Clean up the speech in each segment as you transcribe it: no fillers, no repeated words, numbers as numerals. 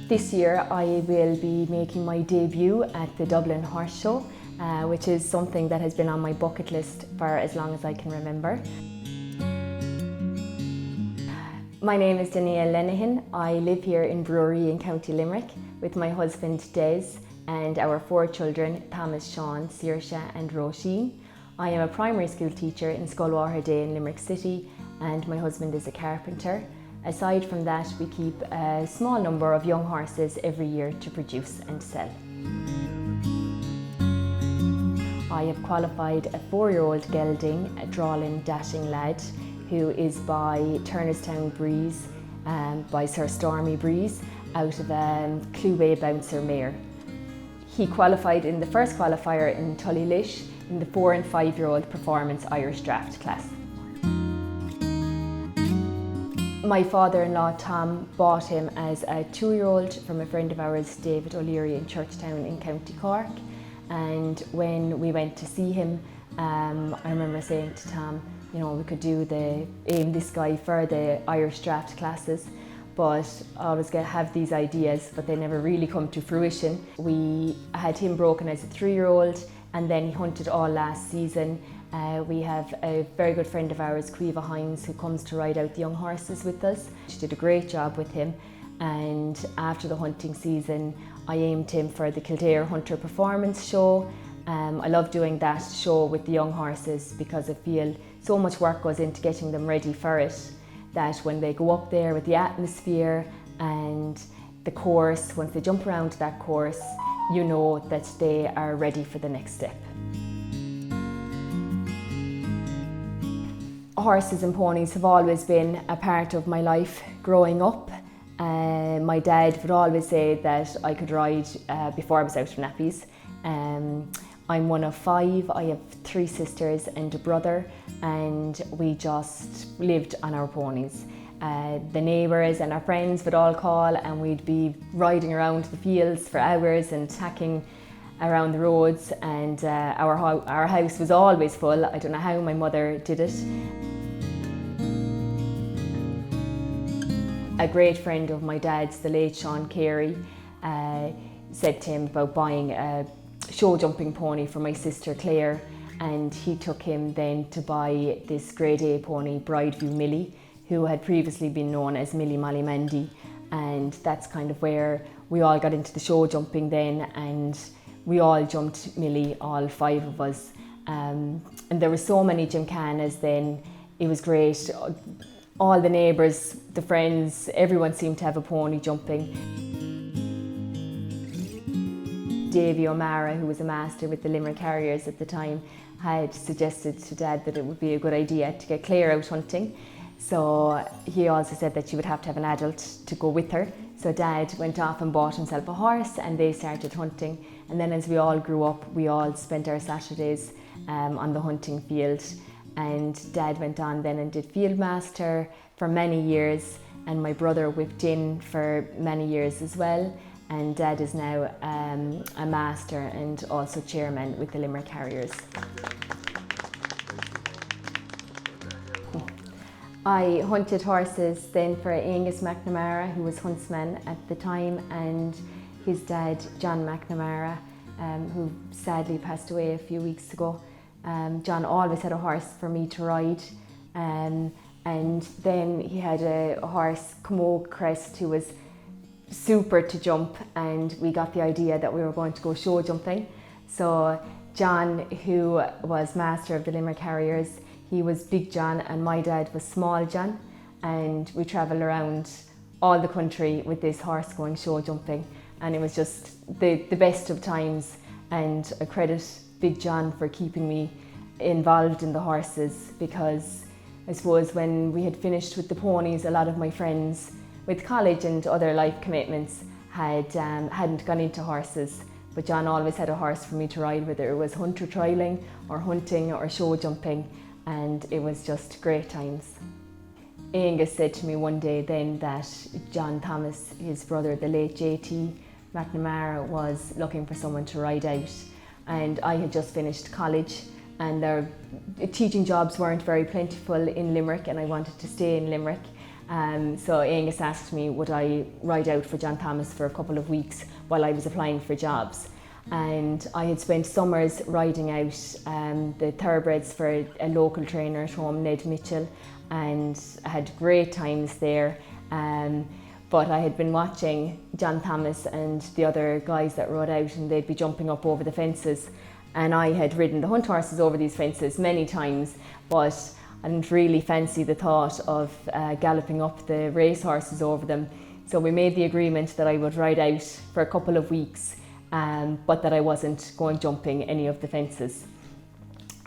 This year I will be making my debut at the Dublin Horse Show, which is something that has been on my bucket list for as long as I can remember. My name is Danielle Lenihan. I live here in Brewery in County Limerick with my husband Des and our 4 children, Thomas, Sean, Saoirse and Roisin. I am a primary school teacher in Scoilwater Day in Limerick City, and my husband is a carpenter. Aside from that, we keep a small number of young horses every year to produce and sell. I have qualified a 4-year-old gelding, a Drawlin dashing lad, who is by Turnerstown Breeze, by Sir Stormy Breeze, out of Cleway Bouncer mare. He qualified in the first qualifier in Tullylish in the 4- and 5-year-old Performance Irish Draught class. My father-in-law Tom bought him as a 2-year-old from a friend of ours, David O'Leary, in Churchtown in County Cork. And when we went to see him, I remember saying to Tom, you know, we could aim this guy for the Irish Draught classes, but I always have these ideas, but they never really come to fruition. We had him broken as a 3-year-old, and then he hunted all last season. We have a very good friend of ours, Caoimhe Hines, who comes to ride out the young horses with us. She did a great job with him, and after the hunting season I aimed him for the Kildare Hunter Performance Show. I love doing that show with the young horses because I feel so much work goes into getting them ready for it, that when they go up there with the atmosphere and the course, once they jump around that course, you know that they are ready for the next step. Horses and ponies have always been a part of my life growing up. My dad would always say that I could ride before I was out of nappies. I'm one of 5. I have 3 sisters and a brother, and we just lived on our ponies. The neighbours and our friends would all call, and we'd be riding around the fields for hours and tacking around the roads, and our house was always full. I don't know how my mother did it. A great friend of my dad's, the late Sean Carey, said to him about buying a show jumping pony for my sister Claire, and he took him then to buy this grade A pony, Brideview Millie, who had previously been known as Millie Molly Mandy, and that's kind of where we all got into the show jumping then, and we all jumped Millie, all 5 of us, and there were so many gymkhanas then. It was great. All the neighbours, the friends, everyone seemed to have a pony jumping. Davy O'Mara, who was a master with the Limerick Harriers at the time, had suggested to Dad that it would be a good idea to get Claire out hunting. So he also said that she would have to have an adult to go with her. So Dad went off and bought himself a horse, and they started hunting. And then as we all grew up, we all spent our Saturdays on the hunting field. And Dad went on then and did field master for many years, and my brother whipped in for many years as well. And Dad is now a master and also chairman with the Limerick Harriers. I hunted horses then for Angus McNamara, who was huntsman at the time, and his dad, John McNamara, who sadly passed away a few weeks ago. John always had a horse for me to ride, and then he had a horse, Camogue Crest, who was super to jump, and we got the idea that we were going to go show jumping. So John, who was master of the Limerick Harriers, he was Big John and my dad was Small John, and we travelled around all the country with this horse going show jumping, and it was just the best of times, and I credit Big John for keeping me involved in the horses, because I suppose when we had finished with the ponies, a lot of my friends with college and other life commitments hadn't gone into horses, but John always had a horse for me to ride, whether it was hunter trialling or hunting or show jumping, and it was just great times. Angus said to me one day then that John Thomas, his brother, the late JT McNamara, was looking for someone to ride out, and I had just finished college, and their teaching jobs weren't very plentiful in Limerick, and I wanted to stay in Limerick, So Angus asked me would I ride out for John Thomas for a couple of weeks while I was applying for jobs. And I had spent summers riding out the thoroughbreds for a local trainer at home, Ned Mitchell, and I had great times there. But I had been watching John Thomas and the other guys that rode out, and they'd be jumping up over the fences. And I had ridden the hunt horses over these fences many times, but I didn't really fancy the thought of galloping up the race horses over them. So we made the agreement that I would ride out for a couple of weeks, but that I wasn't going jumping any of the fences.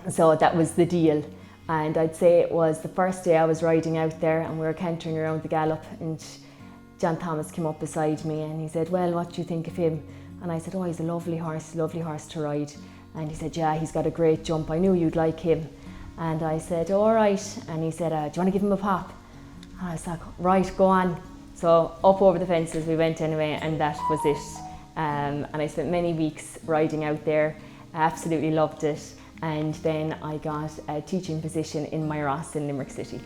So that was the deal. And I'd say it was the first day I was riding out there, and we were cantering around the gallop, and John Thomas came up beside me and he said, well, what do you think of him? And I said, oh, he's a lovely horse to ride. And he said, yeah, he's got a great jump. I knew you'd like him. And I said, all right. And he said, do you want to give him a pop? And I was like, right, go on. So up over the fences we went anyway, and that was it. And I spent many weeks riding out there. I absolutely loved it. And then I got a teaching position in my Ross in Limerick City.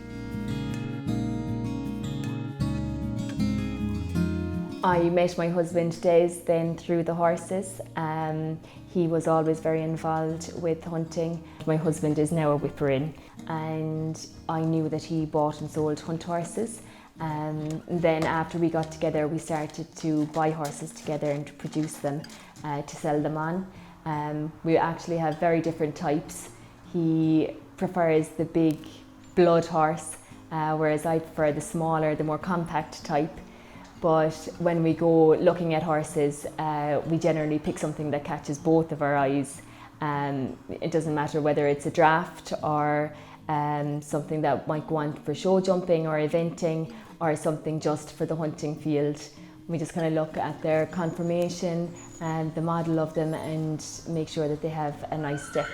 I met my husband Des then through the horses. He was always very involved with hunting. My husband is now a whipper-in, and I knew that he bought and sold hunt horses. Then after we got together, we started to buy horses together and to produce them to sell them on. We actually have very different types. He prefers the big blood horse, whereas I prefer the smaller, the more compact type. But when we go looking at horses, we generally pick something that catches both of our eyes. It doesn't matter whether it's a draft or something that might go on for show jumping or eventing, or something just for the hunting field. We just kind of look at their conformation and the model of them and make sure that they have a nice step.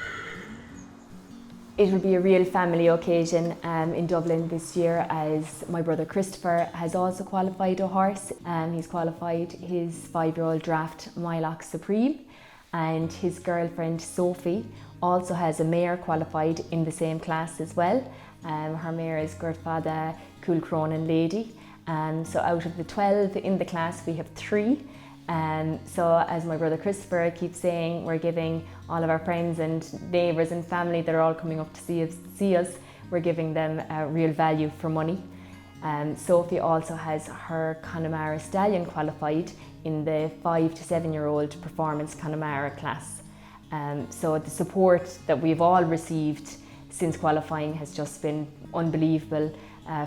It will be a real family occasion in Dublin this year, as my brother Christopher has also qualified a horse. He's qualified his 5-year-old draft Mylock Supreme, and his girlfriend Sophie also has a mare qualified in the same class as well. Her mare is Gertfada Coolcronin Lady. So out of the 12 in the class, we have 3. So as my brother Christopher keeps saying, we're giving all of our friends and neighbours and family that are all coming up to see us, we're giving them real value for money. Sophie also has her Connemara stallion qualified in the 5 to 7-year-old Performance Connemara class. So the support that we've all received since qualifying has just been unbelievable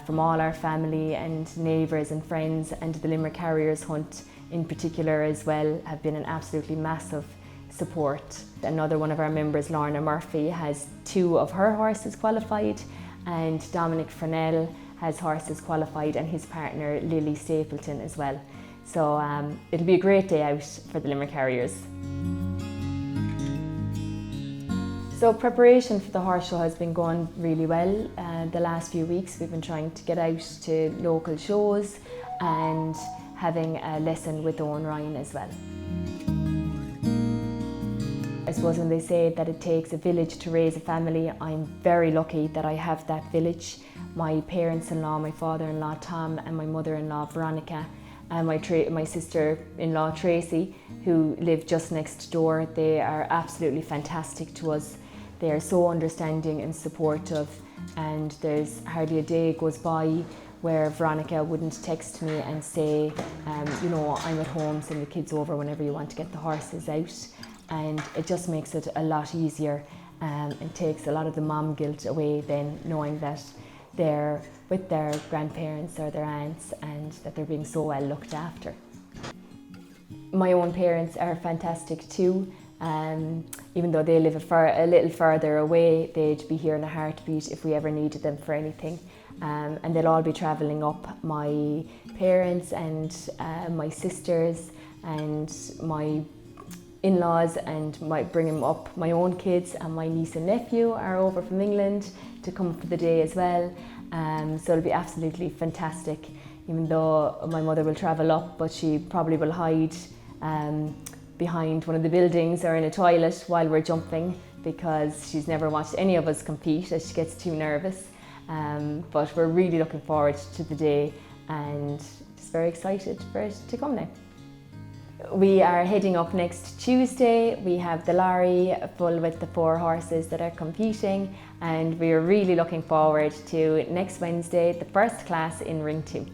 from all our family and neighbours and friends, and the Limerick Harriers hunt in particular as well have been an absolutely massive support. Another one of our members, Lorna Murphy, has 2 of her horses qualified, and Dominic Fresnel has horses qualified, and his partner Lily Stapleton as well. So it'll be a great day out for the Limerick Harriers. So preparation for the horse show has been going really well. The last few weeks we've been trying to get out to local shows and having a lesson with Owen Ryan as well. I suppose when they say that it takes a village to raise a family, I'm very lucky that I have that village. My parents-in-law, my father-in-law Tom, and my mother-in-law Veronica, and my sister-in-law Tracy, who live just next door. They are absolutely fantastic to us. They are so understanding and supportive, and there's hardly a day goes by where Veronica wouldn't text me and say, you know, I'm at home, send the kids over whenever you want to get the horses out. And it just makes it a lot easier and takes a lot of the mom guilt away then, knowing that they're with their grandparents or their aunts and that they're being so well looked after. My own parents are fantastic too. Even though they live a little further away, they'd be here in a heartbeat if we ever needed them for anything. And they'll all be travelling up. My parents and my sisters and my in-laws and bringing up my own kids, and my niece and nephew are over from England to come for the day as well. So it'll be absolutely fantastic, even though my mother will travel up, but she probably will hide behind one of the buildings or in a toilet while we're jumping, because she's never watched any of us compete as she gets too nervous. but we're really looking forward to the day and just very excited for it to come now. We are heading up next Tuesday. We have the lorry full with the 4 horses that are competing, and we are really looking forward to next Wednesday, the first class in Ring 2.